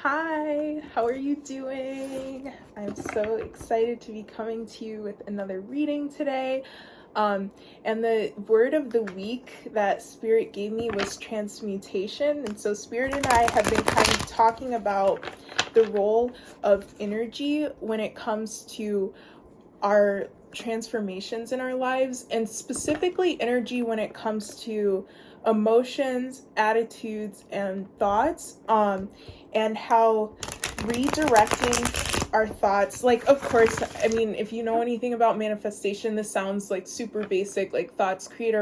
Hi, how are you doing? I'm so excited to be coming to you with another reading today. And the word of the week that Spirit gave me was transmutation. And so Spirit and I have been kind of talking about the role of energy when it comes to our transformations in our lives, and specifically energy when it comes to emotions, attitudes, and thoughts, and how redirecting our thoughts, like, of course, I mean, if you know anything about manifestation, this sounds like super basic, like thoughts create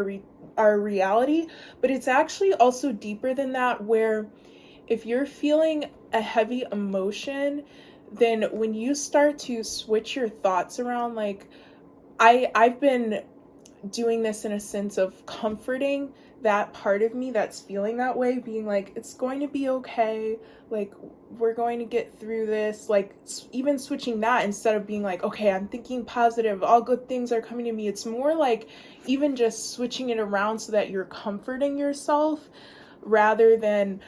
our reality, but it's actually also deeper than that, where if you're feeling a heavy emotion, then when you start to switch your thoughts around, like I've been doing this in a sense of comforting that part of me that's feeling that way, being like, it's going to be okay, like we're going to get through this, like even switching that instead of being like, okay, I'm thinking positive, all good things are coming to me. It's more like even just switching it around so that you're comforting yourself rather than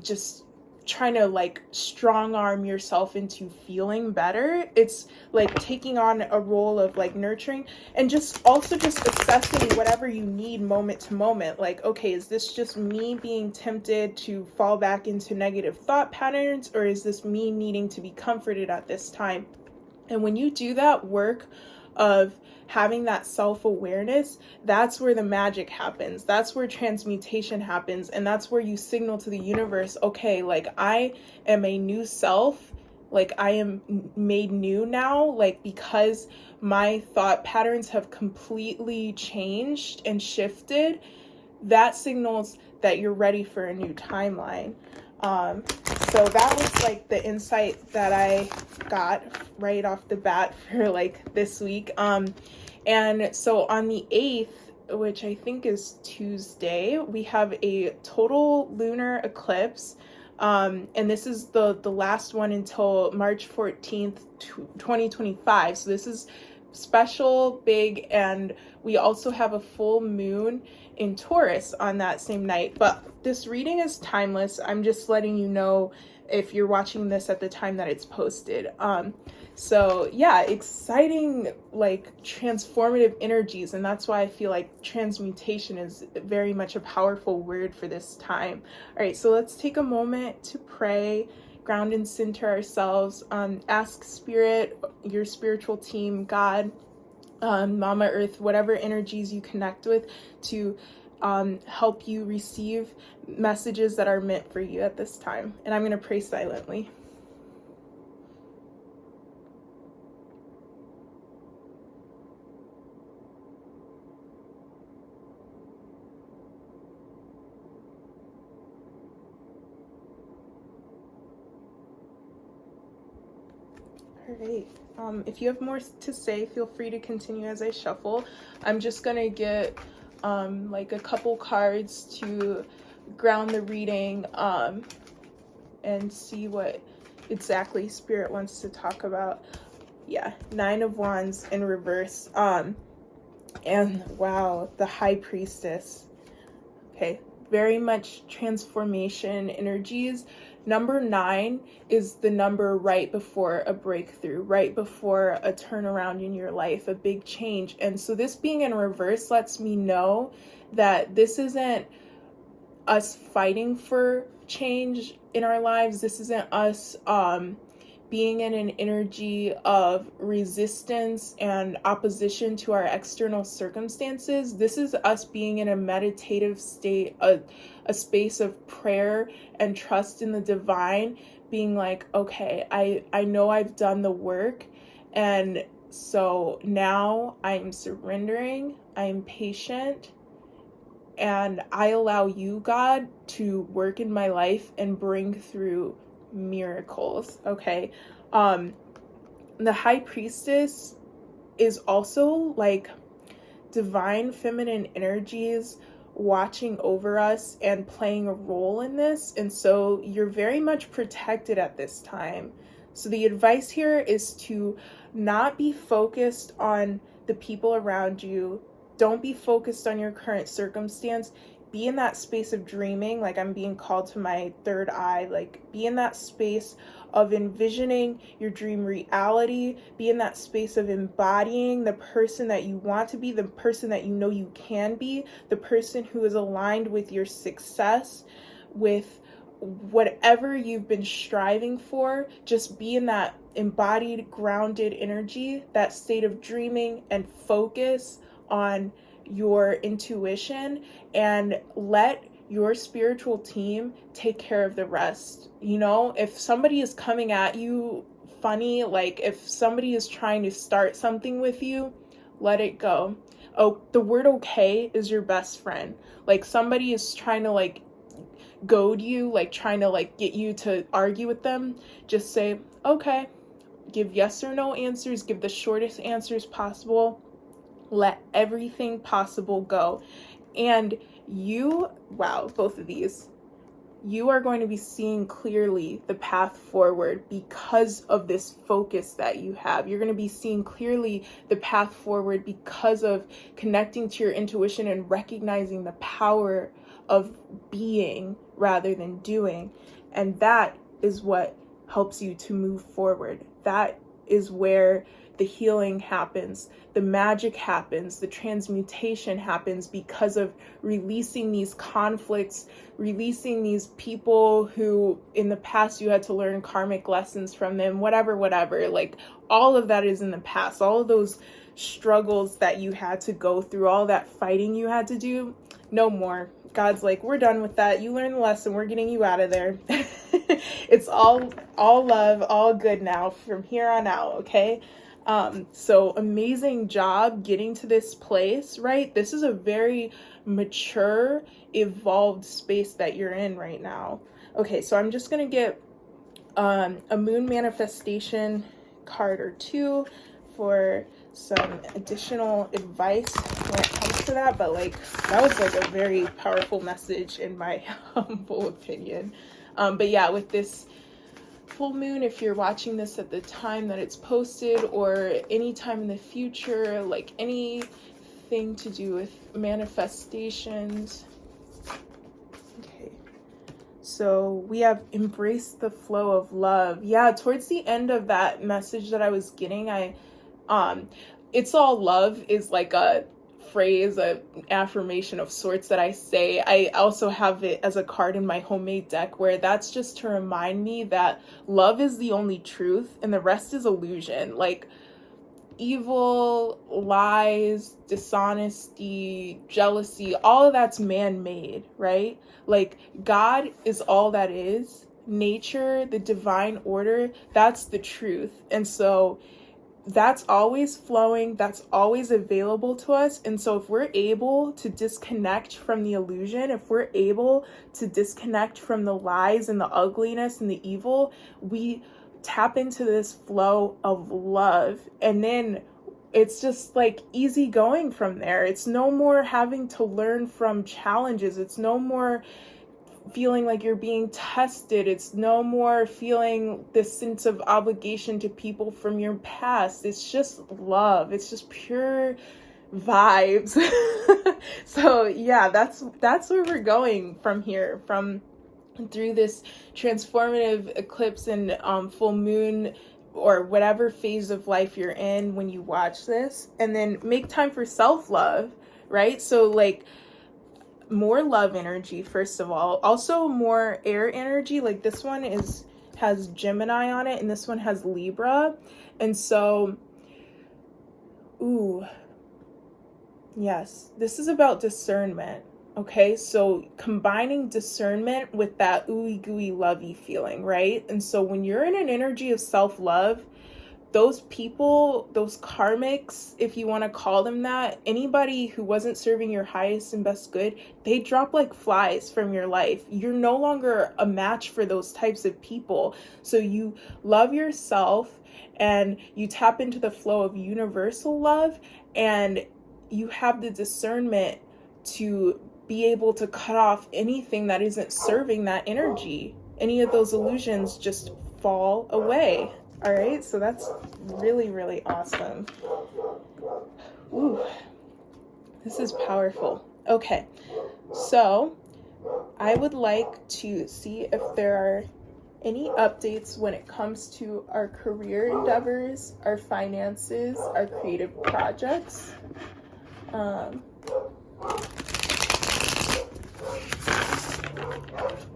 just trying to like strong arm yourself into feeling better. It's like taking on a role of like nurturing, and just also just assessing whatever you need moment to moment. Like, okay, is this just me being tempted to fall back into negative thought patterns, or is this me needing to be comforted at this time? And when you do that work of having that self-awareness, that's where the magic happens. That's where transmutation happens. And that's where you signal to the universe, okay, like I am a new self. Like I am made new now, like because my thought patterns have completely changed and shifted. That signals that you're ready for a new timeline. So that was like the insight that I got right off the bat for like this week. And so on the 8th, which I think is Tuesday, we have a total lunar eclipse. And this is the last one until March 14th, 2025. So this is special, big, and we also have a full moon in Taurus on that same night. But this reading is timeless. I'm just letting you know if you're watching this at the time that it's posted. So yeah, exciting, like transformative energies, and that's why I feel like transmutation is very much a powerful word for this time. All right, so let's take a moment to pray, ground and center ourselves, ask Spirit, your spiritual team, God, Mama Earth, whatever energies you connect with, to help you receive messages that are meant for you at this time. And I'm going to pray silently. All right. If you have more to say, feel free to continue as I shuffle. I'm just going to get like a couple cards to ground the reading and see what exactly Spirit wants to talk about. Yeah, 9 of Wands in reverse. And wow, the High Priestess. Okay, very much transformation energies. Number 9 is the number right before a breakthrough, right before a turnaround in your life, a big change. And so this being in reverse lets me know that this isn't us fighting for change in our lives. This isn't us being in an energy of resistance and opposition to our external circumstances. This is us being in a meditative state, a space of prayer and trust in the divine, being like, okay, I know I've done the work, and so now I'm surrendering, I'm patient, and I allow you, God, to work in my life and bring through miracles. Okay. The High Priestess is also like divine feminine energies watching over us and playing a role in this, and so you're very much protected at this time. So the advice here is to not be focused on the people around you. Don't be focused on your current circumstance. be in that space of dreaming, like I'm being called to my third eye, like be in that space of envisioning your dream reality, be in that space of embodying the person that you want to be, the person that you know you can be, the person who is aligned with your success, with whatever you've been striving for. Just be in that embodied, grounded energy, that state of dreaming, and focus on your intuition, and let your spiritual team take care of the rest. You know, if somebody is coming at you funny, like if somebody is trying to start something with you, let it go. Oh, the word okay is your best friend. Like somebody is trying to like goad you, like trying to like get you to argue with them, just say okay. Give yes or no answers, give the shortest answers possible. Let everything possible go. And you, wow, both of these, you are going to be seeing clearly the path forward because of this focus that you have. You're going to be seeing clearly the path forward because of connecting to your intuition and recognizing the power of being rather than doing. And that is what helps you to move forward. That is where the healing happens, the magic happens, the transmutation happens, because of releasing these conflicts, releasing these people who in the past you had to learn karmic lessons from them, whatever, like all of that is in the past. All of those struggles that you had to go through, all that fighting you had to do, no more. God's like, we're done with that. You learned the lesson. We're getting you out of there. It's all love, all good now from here on out, okay? So amazing job getting to this place, right? This is a very mature, evolved space that you're in right now. Okay, so I'm just going to get a moon manifestation card or two for some additional advice when it comes to that, but like that was like a very powerful message in my humble opinion. But yeah, with this full moon, if you're watching this at the time that it's posted or any time in the future, like anything to do with manifestations. Okay, so we have embraced the flow of love. Yeah, towards the end of that message that I was getting, it's all love is like a phrase, an affirmation of sorts that I say. I also have it as a card in my homemade deck, where that's just to remind me that love is the only truth and the rest is illusion. Like evil, lies, dishonesty, jealousy, all of that's man-made, right? Like God is all that is. Nature, the divine order, that's the truth. And so that's always flowing, that's always available to us. And so if we're able to disconnect from the illusion, if we're able to disconnect from the lies and the ugliness and the evil, we tap into this flow of love. And then it's just like easy going from there. It's no more having to learn from challenges. It's no more feeling like you're being tested. It's no more feeling this sense of obligation to people from your past. It's just love. It's just pure vibes. So yeah, that's where we're going from here, from through this transformative eclipse and full moon, or whatever phase of life you're in when you watch this. And then make time for self-love, right? So like more love energy, first of all. Also more air energy. Like this one has Gemini on it, and this one has Libra. And so, yes, this is about discernment. Okay, so combining discernment with that ooey gooey lovey feeling, right? And so when you're in an energy of self-love, those people, those karmics, if you want to call them that, anybody who wasn't serving your highest and best good, they drop like flies from your life. You're no longer a match for those types of people. So you love yourself and you tap into the flow of universal love, and you have the discernment to be able to cut off anything that isn't serving that energy. Any of those illusions just fall away. All right, so that's really, really awesome. Ooh, this is powerful. Okay, So I would like to see if there are any updates when it comes to our career endeavors, our finances, our creative projects.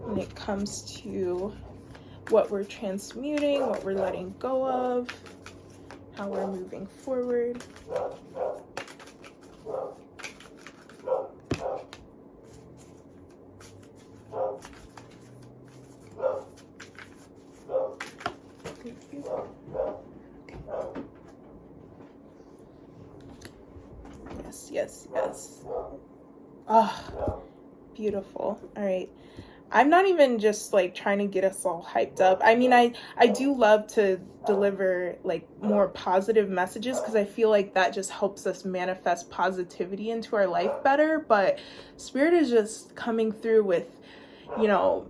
When it comes to what we're transmuting, what we're letting go of, how we're moving forward. Thank you. Okay. Yes. Ah, beautiful. All right. I'm not even just like trying to get us all hyped up. I mean, I do love to deliver like more positive messages because I feel like that just helps us manifest positivity into our life better. But Spirit is just coming through with, you know,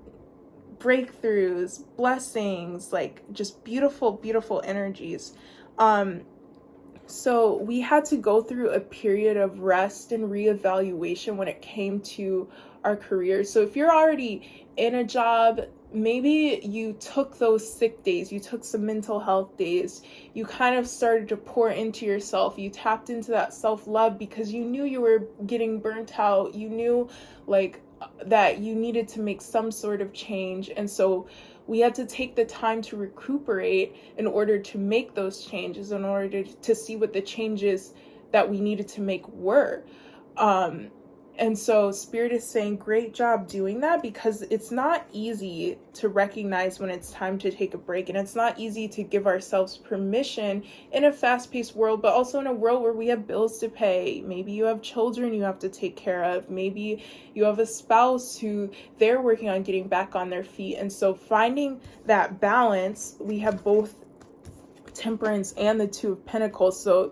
breakthroughs, blessings, like just beautiful energies. So we had to go through a period of rest and reevaluation when it came to our careers. So if you're already in a job, maybe you took those sick days, you took some mental health days, you kind of started to pour into yourself, you tapped into that self-love because you knew you were getting burnt out, you knew like that you needed to make some sort of change. And so we had to take the time to recuperate in order to make those changes, in order to see what the changes that we needed to make were. And so Spirit is saying, great job doing that, because it's not easy to recognize when it's time to take a break. And it's not easy to give ourselves permission in a fast-paced world, but also in a world where we have bills to pay. Maybe you have children you have to take care of. Maybe you have a spouse who they're working on getting back on their feet. And so finding that balance, we have both Temperance and the Two of Pentacles. So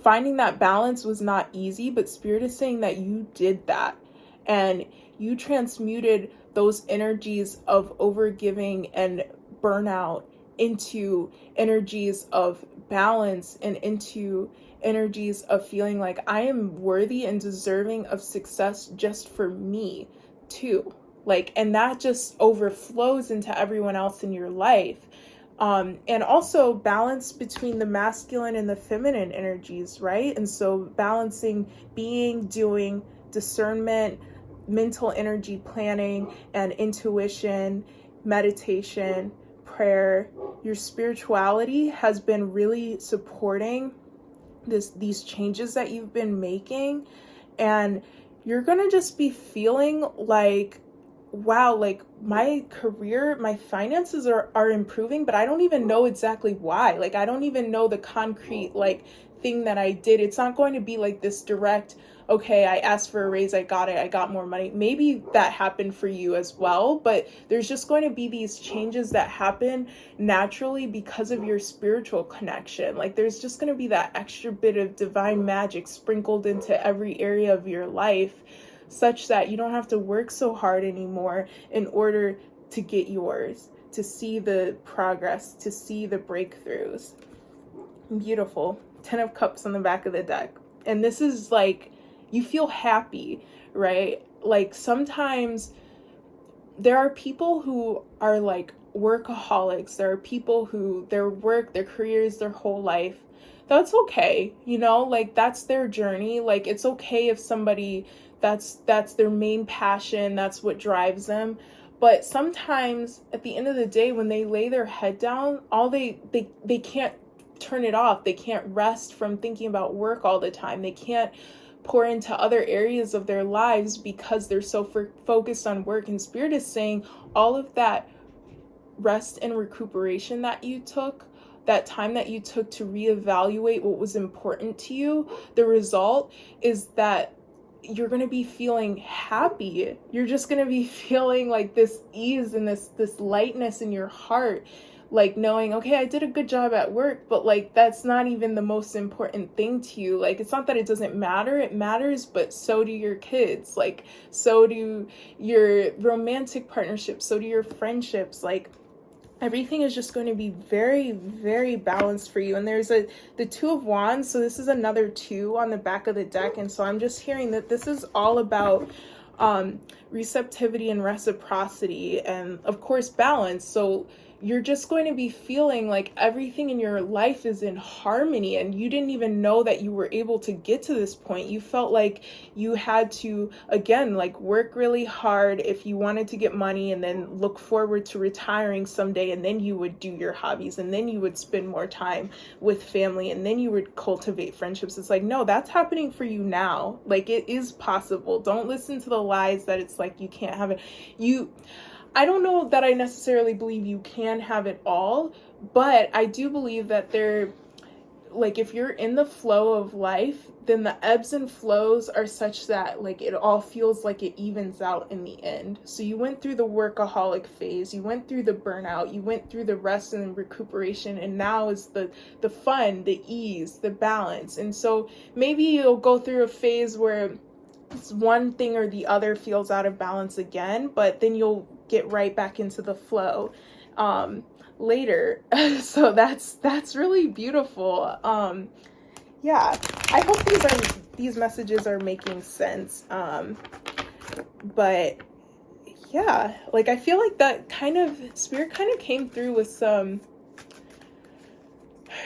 finding that balance was not easy, but Spirit is saying that you did that and you transmuted those energies of overgiving and burnout into energies of balance and into energies of feeling like I am worthy and deserving of success just for me too. Like, and that just overflows into everyone else in your life. And also balance between the masculine and the feminine energies, right? And so balancing being, doing, discernment, mental energy planning, and intuition, meditation, prayer. Your spirituality has been really supporting these changes that you've been making. And you're going to just be feeling like, wow, like my career, my finances are improving, but I don't even know exactly why. Like, I don't even know the concrete, like, thing that I did. It's not going to be like this direct, okay, I asked for a raise, I got it, I got more money. Maybe that happened for you as well, but there's just going to be these changes that happen naturally because of your spiritual connection. Like, there's just going to be that extra bit of divine magic sprinkled into every area of your life, such that you don't have to work so hard anymore in order to get yours, to see the progress, to see the breakthroughs. Beautiful. 10 of Cups on the back of the deck. And this is like, you feel happy, right? Like, sometimes there are people who are like workaholics. There are people who their work, their careers, their whole life. That's okay, you know, like that's their journey. Like, it's okay if somebody that's their main passion, that's what drives them. But sometimes at the end of the day, when they lay their head down, all they can't turn it off. They can't rest from thinking about work all the time. They can't pour into other areas of their lives because they're so focused on work. And Spirit is saying all of that rest and recuperation that you took, that time that you took to reevaluate what was important to you, the result is that you're going to be feeling happy. You're just going to be feeling like this ease and this lightness in your heart, like knowing, okay, I did a good job at work, but like that's not even the most important thing to you. Like, it's not that it doesn't matter, it matters, but so do your kids, like so do your romantic partnerships, so do your friendships. Like, everything is just going to be very, very balanced for you. And there's the Two of Wands. So this is another 2 on the back of the deck. And so I'm just hearing that this is all about receptivity and reciprocity, and of course balance. So you're just going to be feeling like everything in your life is in harmony, and you didn't even know that you were able to get to this point. You felt like you had to, again, like work really hard if you wanted to get money, and then look forward to retiring someday, and then you would do your hobbies, and then you would spend more time with family, and then you would cultivate friendships. It's like, no, that's happening for you now. Like, it is possible. Don't listen to the lies that it's like you can't have it. I don't know that I necessarily believe you can have it all, but I do believe that like, if you're in the flow of life, then the ebbs and flows are such that like it all feels like it evens out in the end. So you went through the workaholic phase, you went through the burnout, you went through the rest and recuperation, and now is the fun, the ease, the balance. And so maybe you'll go through a phase where it's one thing or the other feels out of balance again, but then you'll get right back into the flow later. So that's really beautiful. Yeah, I hope these messages are making sense. But yeah, like I feel like that kind of spirit kind of came through with some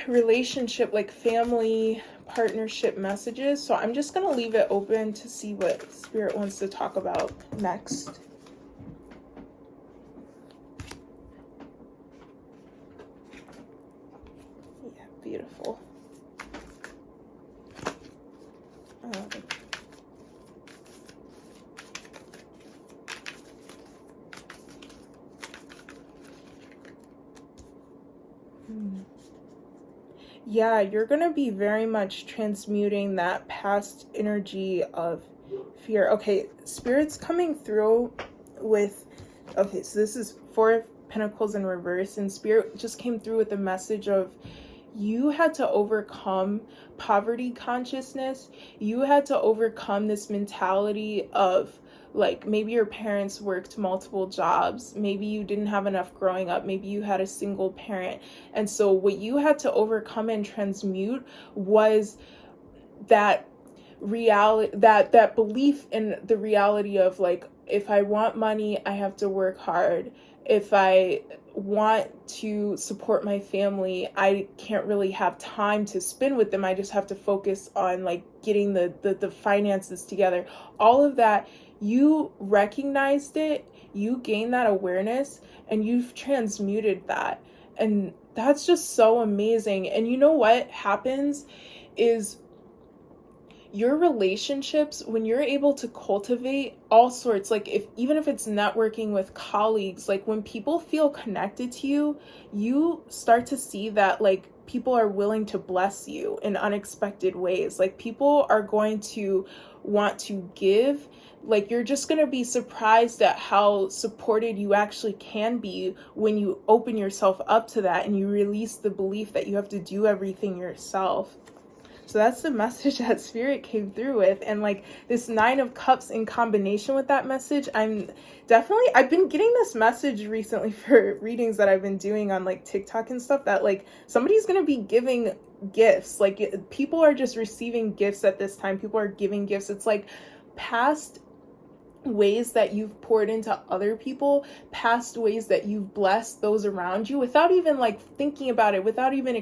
relationship, like family partnership messages. So I'm just gonna leave it open to see what spirit wants to talk about next. Yeah, beautiful. Yeah, you're going to be very much transmuting that past energy of fear. Okay, Spirit's coming through with, okay, so this is Four of Pentacles in reverse, and Spirit just came through with a message of you had to overcome poverty consciousness. You had to overcome this mentality of like maybe your parents worked multiple jobs, maybe you didn't have enough growing up, maybe you had a single parent. And so what you had to overcome and transmute was that reality, that belief in the reality of like, if I want money, I have to work hard. If I want to support my family, I can't really have time to spend with them. I just have to focus on like getting the finances together. All of that, you recognized it, you gained that awareness, and you've transmuted that. And that's just so amazing. And you know what happens is your relationships, when you're able to cultivate all sorts, like even if it's networking with colleagues, like when people feel connected to you, you start to see that like people are willing to bless you in unexpected ways. Like people are going to want to give. Like you're just going to be surprised at how supported you actually can be when you open yourself up to that and you release the belief that you have to do everything yourself. So that's the message that Spirit came through with. And like this Nine of Cups in combination with that message, I've been getting this message recently for readings that I've been doing on like TikTok and stuff, that like somebody's going to be giving gifts. Like people are just receiving gifts at this time. People are giving gifts. It's like past ways that you've poured into other people, past ways that you've blessed those around you without even like thinking about it, without even